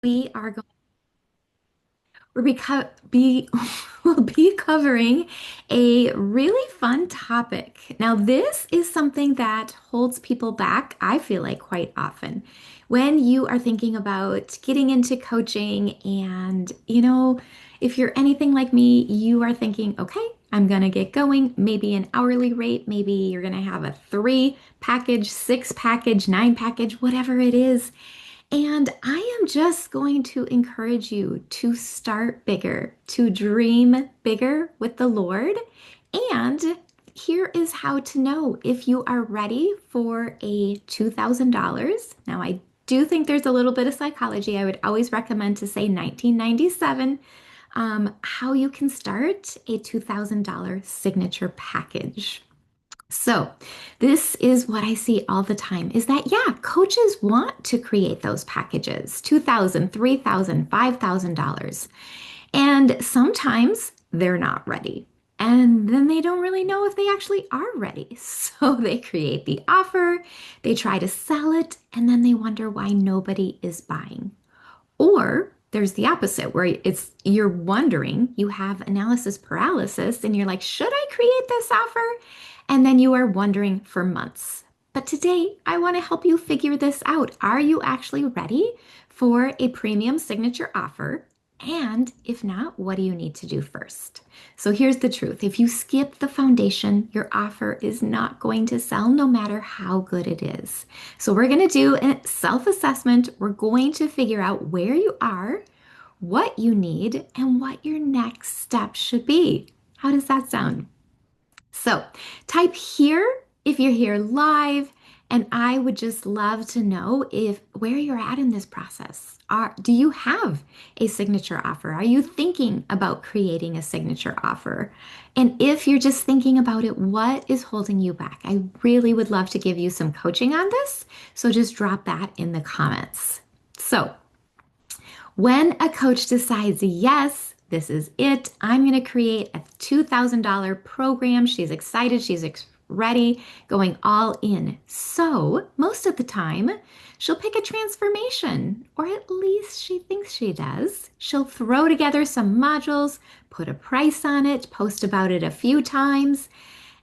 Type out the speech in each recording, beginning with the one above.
We are going be we'll be covering a really fun topic. Now, this is something that holds people back, I feel like, quite often. When you are thinking about getting into coaching, and if you're anything like me, you are thinking, okay, I'm gonna get going, maybe an hourly rate, maybe you're gonna have a three package, six package, nine package, whatever it is. And I am just going to encourage you to start bigger, to dream bigger with the Lord. And here is how to know if you are ready for a $2,000. Now, I do think there's a little bit of psychology. I would always recommend to say 1997, how you can start a $2,000 signature package. So, this is what I see all the time is that, yeah, coaches want to create those packages, $2,000, $3,000, $5,000. And sometimes they're not ready. And then they don't really know if they actually are ready. So they create the offer, they try to sell it, and then they wonder why nobody is buying. Or there's the opposite where it's you're wondering, you have analysis paralysis, and you're like, should I create this offer? And then you are wondering for months. But today, I want to help you figure this out. Are you actually ready for a premium signature offer? And if not, what do you need to do first? So here's the truth. If you skip the foundation, your offer is not going to sell no matter how good it is. So we're going to do a self-assessment. We're going to figure out where you are, what you need, and what your next step should be. How does that sound? So type here if you're here live, and I would just love to know if where you're at in this process. Do you have a signature offer? Are you thinking about creating a signature offer? And if you're just thinking about it, what is holding you back? I really would love to give you some coaching on this. So just drop that in the comments. So when a coach decides, yes, this is it, I'm going to create a $2,000 program. She's excited, ready, going all in. So, most of the time, she'll pick a transformation, or at least she thinks she does. She'll throw together some modules, put a price on it, post about it a few times,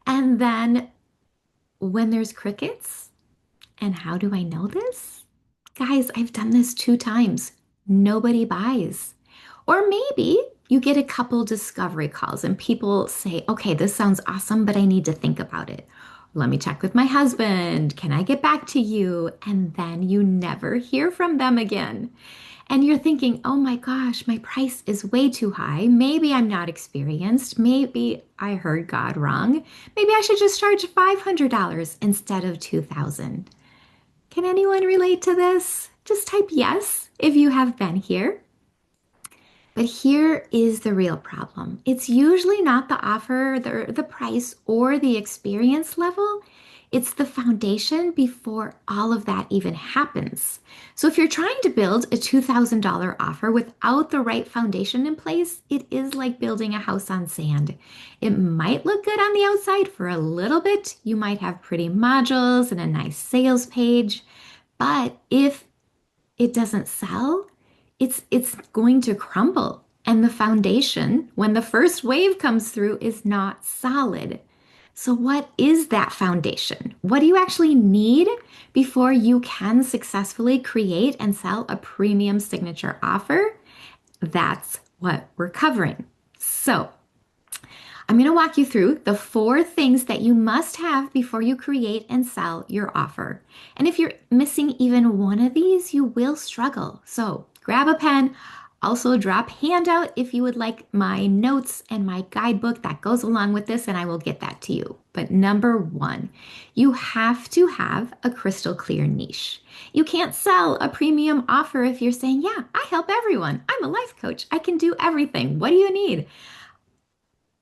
and then when there's crickets, and how do I know this? Guys, I've done this two times. Nobody buys. Or maybe you get a couple discovery calls and people say, okay, this sounds awesome, but I need to think about it. Let me check with my husband. Can I get back to you? And then you never hear from them again. And you're thinking, oh my gosh, my price is way too high. Maybe I'm not experienced. Maybe I heard God wrong. Maybe I should just charge $500 instead of 2000. Can anyone relate to this? Just type yes if you have been here. But here is the real problem. It's usually not the offer, the price, or the experience level. It's the foundation before all of that even happens. So if you're trying to build a $2,000 offer without the right foundation in place, it is like building a house on sand. It might look good on the outside for a little bit. You might have pretty modules and a nice sales page. But if it doesn't sell, it's going to crumble. And the foundation, when the first wave comes through, is not solid. So what is that foundation? What do you actually need before you can successfully create and sell a premium signature offer? That's what we're covering. So I'm going to walk you through the four things that you must have before you create and sell your offer. And if you're missing even one of these, you will struggle. So grab a pen. Also, drop handout if you would like my notes and my guidebook that goes along with this, and I will get that to you. But number one, you have to have a crystal clear niche. You can't sell a premium offer if you're saying, yeah, I help everyone. I'm a life coach. I can do everything. What do you need?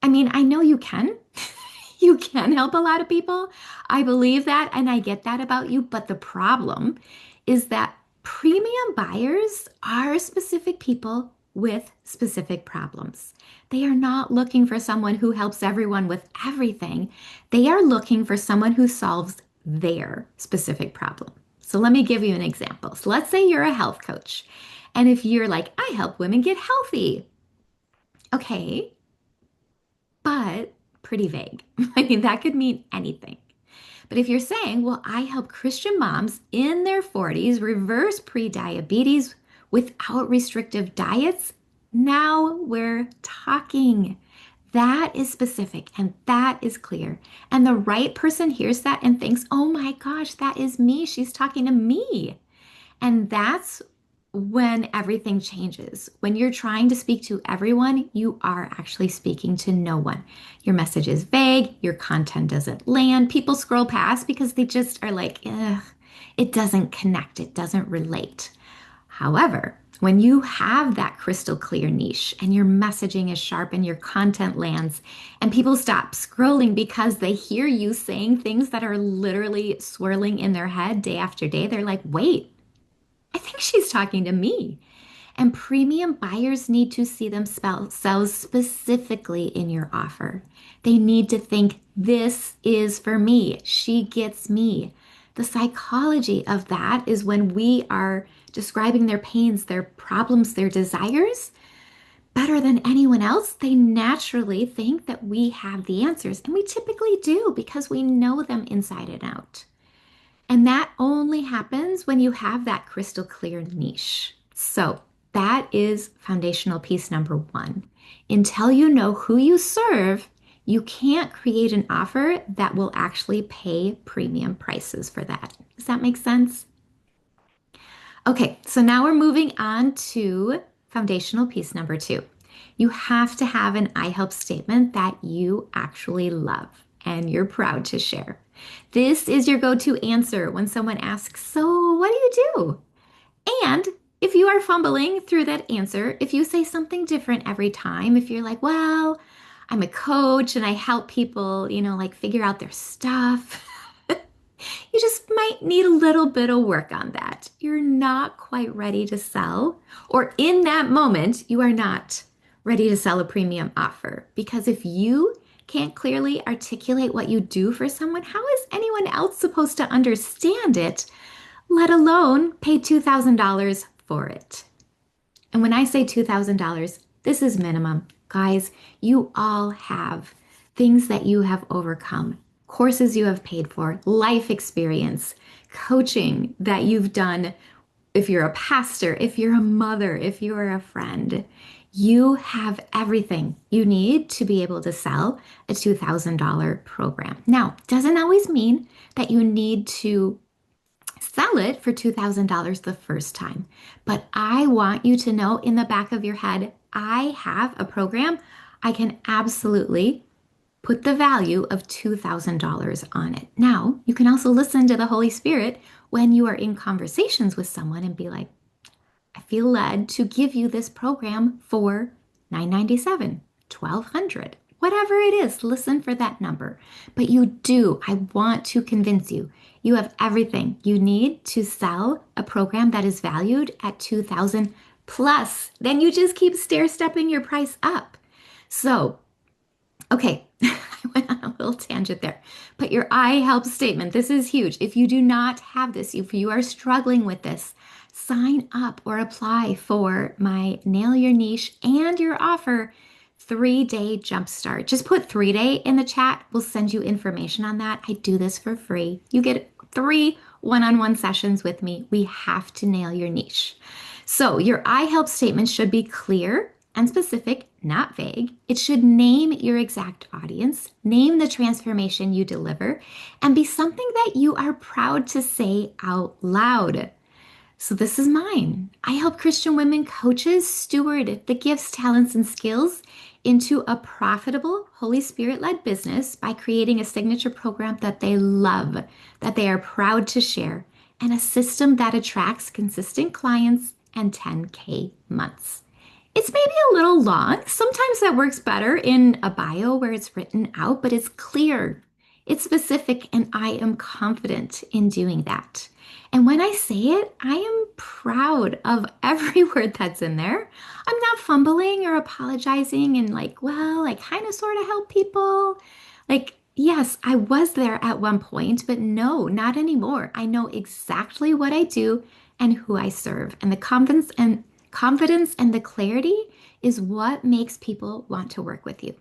I mean, I know you can. You can help a lot of people. I believe that and I get that about you. But the problem is that premium buyers are specific people with specific problems. They are not looking for someone who helps everyone with everything. They are looking for someone who solves their specific problem. So let me give you an example. So let's say you're a health coach And if you're like, I help women get healthy, okay, but pretty vague. I mean, that could mean anything. But if you're saying, well, I help Christian moms in their 40s reverse prediabetes without restrictive diets, now we're talking. That is specific and that is clear. And the right person hears that and thinks, oh my gosh, that is me. She's talking to me. And that's when everything changes. When you're trying to speak to everyone, you are actually speaking to no one. Your message is vague, your content doesn't land. People scroll past because they just are like, ugh, it doesn't connect, it doesn't relate. However, when you have that crystal clear niche and your messaging is sharp and your content lands, and people stop scrolling because they hear you saying things that are literally swirling in their head day after day, they're like, wait, I think she's talking to me. And premium buyers need to see themselves specifically in your offer. They need to think, this is for me. She gets me. The psychology of that is when we are describing their pains, their problems, their desires better than anyone else, they naturally think that we have the answers. And we typically do because we know them inside and out. And that only happens when you have that crystal clear niche. So that is foundational piece number one. Until you know who you serve, you can't create an offer that will actually pay premium prices for that. Does that make sense? Okay, so now we're moving on to foundational piece number two. You have to have an I help statement that you actually love and you're proud to share. This is your go to answer when someone asks, so what do you do? And if you are fumbling through that answer, if you say something different every time, if you're like, well, I'm a coach and I help people, like figure out their stuff. You just might need a little bit of work on that. You're not quite ready to sell, or in that moment, you are not ready to sell a premium offer. Because if you can't clearly articulate what you do for someone, how is anyone else supposed to understand it, let alone pay $2,000 for it? And when I say $2,000, this is minimum. Guys, you all have things that you have overcome, courses you have paid for, life experience, coaching that you've done. If you're a pastor, if you're a mother, if you're a friend, you have everything you need to be able to sell a $2,000 program. Now, doesn't always mean that you need to sell it for $2,000 the first time. But I want you to know in the back of your head, I have a program. I can absolutely put the value of $2,000 on it. Now, you can also listen to the Holy Spirit when you are in conversations with someone and be like, I feel led to give you this program for $997, $1,200, whatever it is. Listen for that number. But you do, I want to convince you, you have everything you need to sell a program that is valued at $2,000 plus. Then you just keep stair stepping your price up. So, okay, I went on a little tangent there. But your I help statement, this is huge. If you do not have this, if you are struggling with this, sign up or apply for my Nail Your Niche and Your Offer 3-day jumpstart. Just put 3-day in the chat. We'll send you information on that. I do this for free. You get 3 one-on-one sessions with me. We have to nail your niche. So your I help statement should be clear and specific, not vague. It should name your exact audience, name the transformation you deliver, and be something that you are proud to say out loud. So this is mine. I help Christian women coaches steward the gifts, talents, and skills into a profitable, Holy Spirit-led business by creating a signature program that they love, that they are proud to share, and a system that attracts consistent clients and 10K months. It's maybe a little long. Sometimes that works better in a bio where it's written out, but it's clear, it's specific, and I am confident in doing that. And when I say it, I am proud of every word that's in there. I'm not fumbling or apologizing and like, well, I kind of sort of help people. Like, yes, I was there at one point, but no, not anymore. I know exactly what I do and who I serve. And the confidence and Confidence and the clarity is what makes people want to work with you.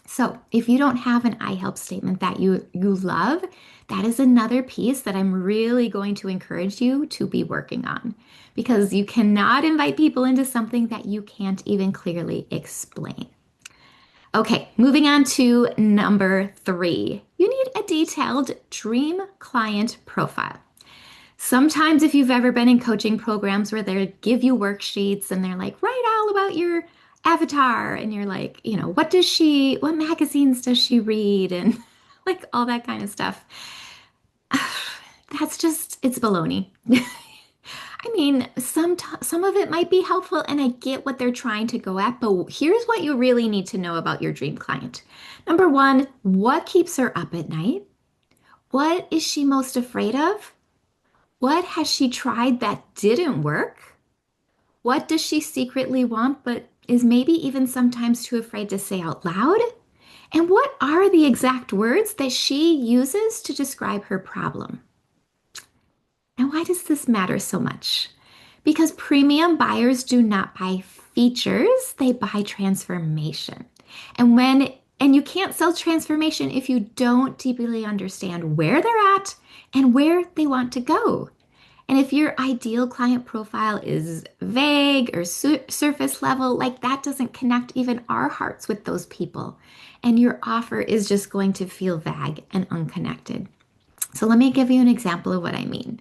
So, if you don't have an I help statement that you love, that is another piece that I'm really going to encourage you to be working on because you cannot invite people into something that you can't even clearly explain. Okay, moving on to number 3. You need a detailed dream client profile. Sometimes, if you've ever been in coaching programs where they give you worksheets and they're like, write all about your avatar, and you're like, what magazines does she read, and like all that kind of stuff. It's baloney. I mean, some of it might be helpful, and I get what they're trying to go at, but here's what you really need to know about your dream client. Number one, what keeps her up at night? What is she most afraid of? What has she tried that didn't work? What does she secretly want but is maybe even sometimes too afraid to say out loud? And what are the exact words that she uses to describe her problem? Now, why does this matter so much? Because premium buyers do not buy features, they buy transformation. And you can't sell transformation if you don't deeply understand where they're at and where they want to go. And if your ideal client profile is vague or surface level, like that doesn't connect even our hearts with those people. And your offer is just going to feel vague and unconnected. So let me give you an example of what I mean.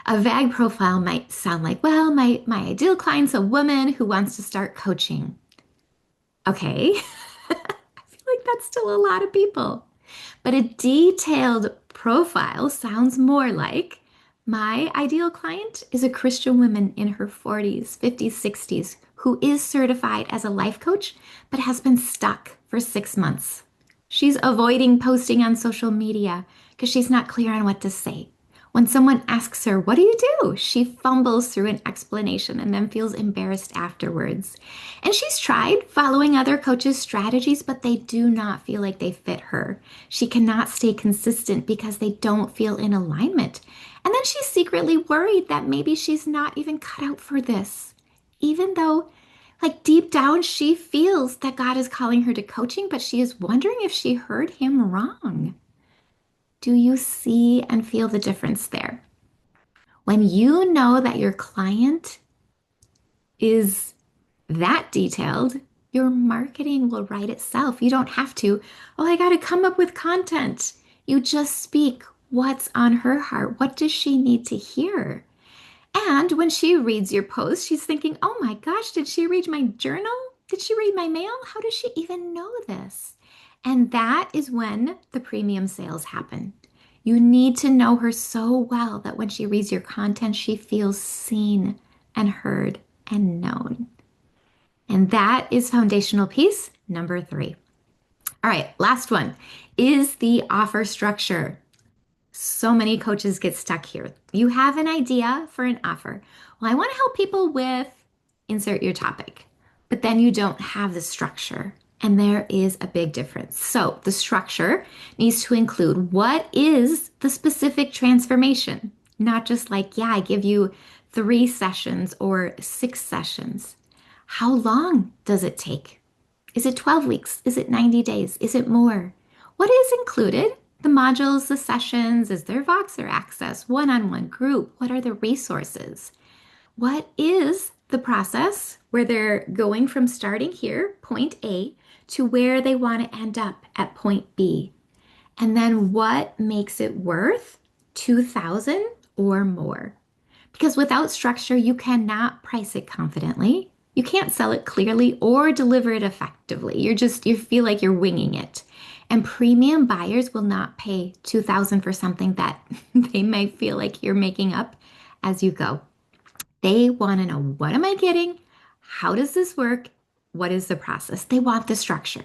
A vague profile might sound like, well, my ideal client's a woman who wants to start coaching. Okay, I feel like that's still a lot of people. But a detailed profile sounds more like my ideal client is a Christian woman in her 40s, 50s, 60s who is certified as a life coach but has been stuck for 6 months. She's avoiding posting on social media because she's not clear on what to say. When someone asks her, what do you do? She fumbles through an explanation and then feels embarrassed afterwards. And she's tried following other coaches' strategies, but they do not feel like they fit her. She cannot stay consistent because they don't feel in alignment. And then she's secretly worried that maybe she's not even cut out for this, even though, like deep down, she feels that God is calling her to coaching, but she is wondering if she heard him wrong. Do you see and feel the difference there? When you know that your client is that detailed, your marketing will write itself. You don't have to, oh, I got to come up with content. You just speak what's on her heart. What does she need to hear? And when she reads your post, she's thinking, oh my gosh, did she read my journal? Did she read my mail? How does she even know this? And that is when the premium sales happen. You need to know her so well that when she reads your content, she feels seen and heard and known. And that is foundational piece number 3. All right, last one is the offer structure. So many coaches get stuck here. You have an idea for an offer. Well, I want to help people with insert your topic, but then you don't have the structure. And there is a big difference. So the structure needs to include what is the specific transformation, not just like, yeah, I give you 3 sessions or 6 sessions. How long does it take? Is it 12 weeks? Is it 90 days? Is it more? What is included? The modules, the sessions, is there Voxer access, one-on-one group? What are the resources? What is the process where they're going from starting here, point A, to where they want to end up at point B? And then what makes it worth 2,000 or more? Because without structure, you cannot price it confidently. You can't sell it clearly or deliver it effectively. You feel like you're winging it. And premium buyers will not pay 2,000 for something that they might feel like you're making up as you go. They want to know, what am I getting? How does this work? What is the process? They want the structure.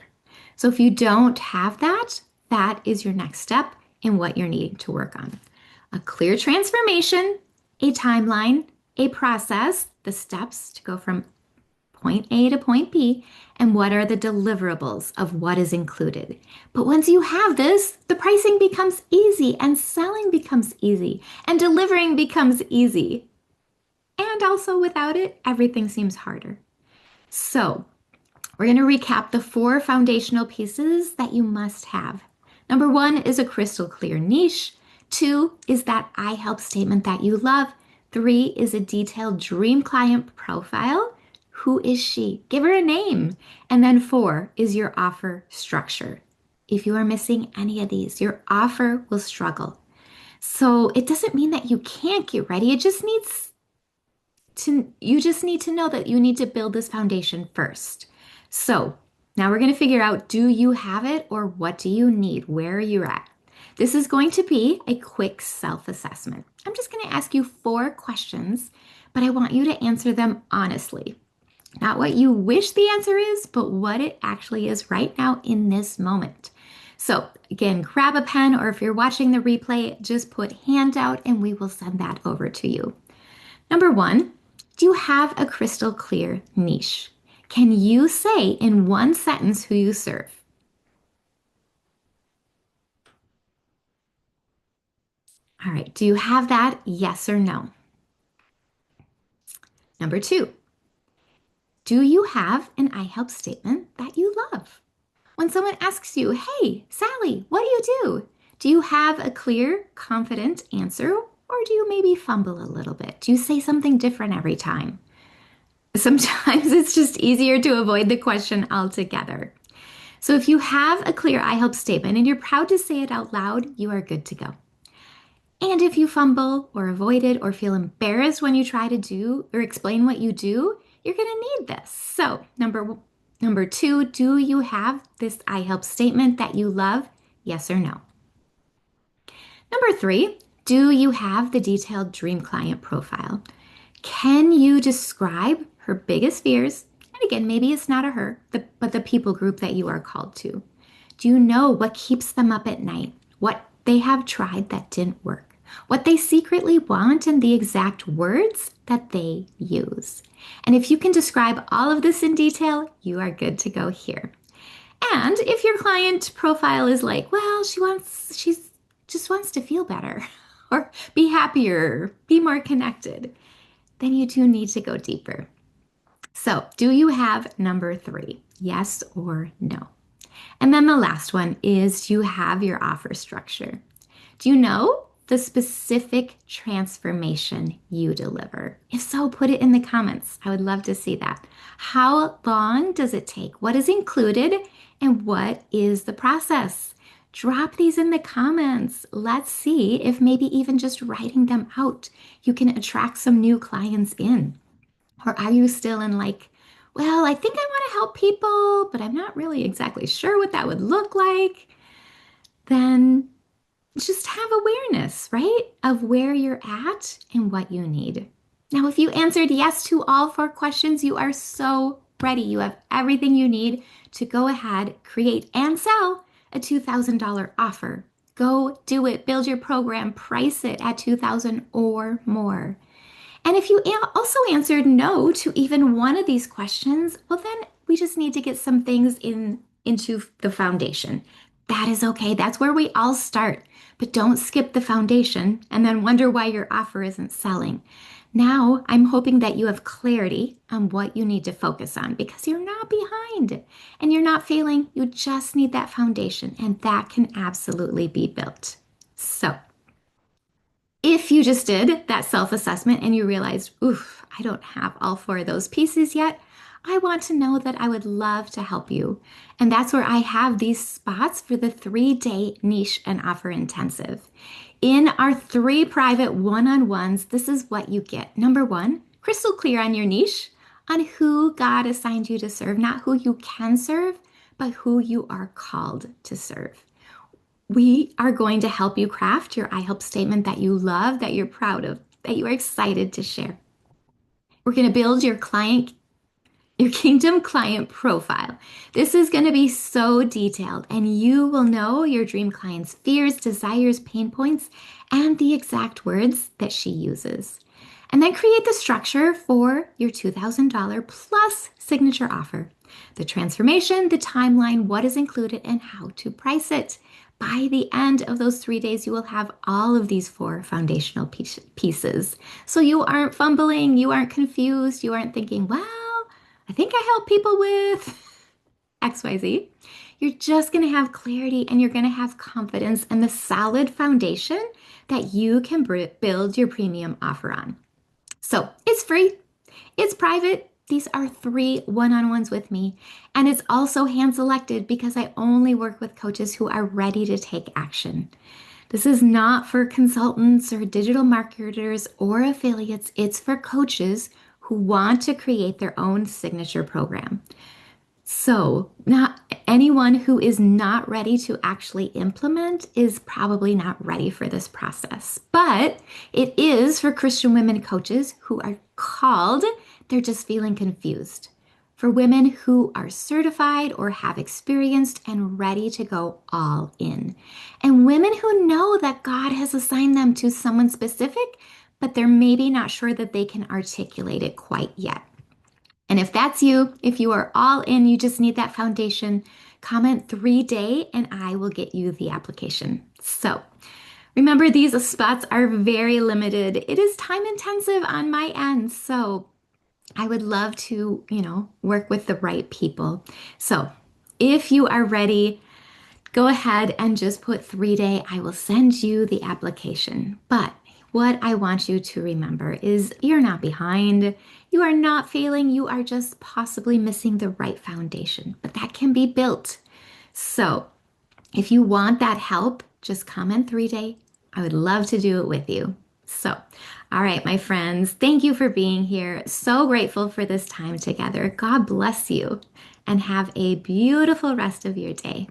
So if you don't have that, that is your next step in what you're needing to work on. A clear transformation, a timeline, a process, the steps to go from point A to point B, and what are the deliverables of what is included. But once you have this, the pricing becomes easy and selling becomes easy and delivering becomes easy. And also without it, everything seems harder. So, we're going to recap the four foundational pieces that you must have. Number one is a crystal clear niche. Two is that I help statement that you love. Three is a detailed dream client profile. Who is she? Give her a name. And then four is your offer structure. If you are missing any of these, your offer will struggle. So it doesn't mean that you can't get ready. You just need to know that you need to build this foundation first. So now we're going to figure out, do you have it or what do you need? Where are you at? This is going to be a quick self-assessment. I'm just going to ask you four questions, but I want you to answer them honestly. Not what you wish the answer is, but what it actually is right now in this moment. So again, grab a pen, or if you're watching the replay, just put hand out and we will send that over to you. Number one, do you have a crystal clear niche? Can you say in one sentence who you serve? All right, do you have that? Yes or no? Number two, do you have an I help statement that you love? When someone asks you, hey, Sally, what do you do? Do you have a clear, confident answer, or do you maybe fumble a little bit? Do you say something different every time? Sometimes it's just easier to avoid the question altogether. So if you have a clear I help statement and you're proud to say it out loud, you are good to go. And if you fumble or avoid it or feel embarrassed when you try to do or explain what you do, you're going to need this. So, number two, do you have this I help statement that you love? Yes or no? Number three, do you have the detailed dream client profile? Can you describe her biggest fears? And again, maybe it's not a her, but the people group that you are called to. Do you know what keeps them up at night? What they have tried that didn't work? What they secretly want and the exact words that they use. And if you can describe all of this in detail, you are good to go here. And if your client profile is like, well, she just wants to feel better or be happier, be more connected, then you do need to go deeper. So, do you have number three? Yes or no? And then the last one is, do you have your offer structure? Do you know the specific transformation you deliver? If so, put it in the comments. I would love to see that. How long does it take? What is included? And what is the process? Drop these in the comments. Let's see if maybe even just writing them out, you can attract some new clients in. Or are you still in like, well, I think I want to help people, but I'm not really exactly sure what that would look like? Then just have awareness, right, of where you're at and what you need. Now, if you answered yes to all four questions, you are so ready. You have everything you need to go ahead, create and sell a $2,000 offer. Go do it. Build your program, price it at $2,000 or more. And if you also answered no to even one of these questions, well, then we just need to get some things into the foundation. That is okay. That's where we all start. But don't skip the foundation and then wonder why your offer isn't selling. Now, I'm hoping that you have clarity on what you need to focus on because you're not behind and you're not failing. You just need that foundation, and that can absolutely be built. So, if you just did that self-assessment and you realized, oof, I don't have all four of those pieces yet, I want to know that I would love to help you. And that's where I have these spots for the 3-day niche and offer intensive. In our 3 private one-on-ones, this is what you get. Number one, crystal clear on your niche, on who God assigned you to serve, not who you can serve, but who you are called to serve. We are going to help you craft your I help statement that you love, that you're proud of, that you are excited to share. We're going to build your kingdom client profile. This is going to be so detailed, and you will know your dream client's fears, desires, pain points, and the exact words that she uses. And then create the structure for your $2,000 plus signature offer. The transformation, the timeline, what is included, and how to price it. by the end of those 3 days, you will have all of these four foundational pieces. So you aren't fumbling, you aren't confused, you aren't thinking, well, I think I help people with XYZ. You're just going to have clarity and you're going to have confidence and the solid foundation that you can build your premium offer on. So it's free, it's private. These are 3 one-on-ones with me. And it's also hand selected because I only work with coaches who are ready to take action. This is not for consultants or digital marketers or affiliates. It's for coaches who want to create their own signature program. So, not anyone who is not ready to actually implement is probably not ready for this process. But it is for Christian women coaches who are called, they're just feeling confused. For women who are certified or have experienced and ready to go all in. And women who know that God has assigned them to someone specific, but they're maybe not sure that they can articulate it quite yet. And if that's you, if you are all in, you just need that foundation, comment 3 day and I will get you the application. So remember, these spots are very limited. It is time intensive on my end. So I would love to, work with the right people. So if you are ready, go ahead and just put 3 day. I will send you the application. But what I want you to remember is you're not behind. You are not failing. You are just possibly missing the right foundation, but that can be built. So if you want that help, just comment 3 day. I would love to do it with you. So, all right, my friends, thank you for being here. So grateful for this time together. God bless you and have a beautiful rest of your day.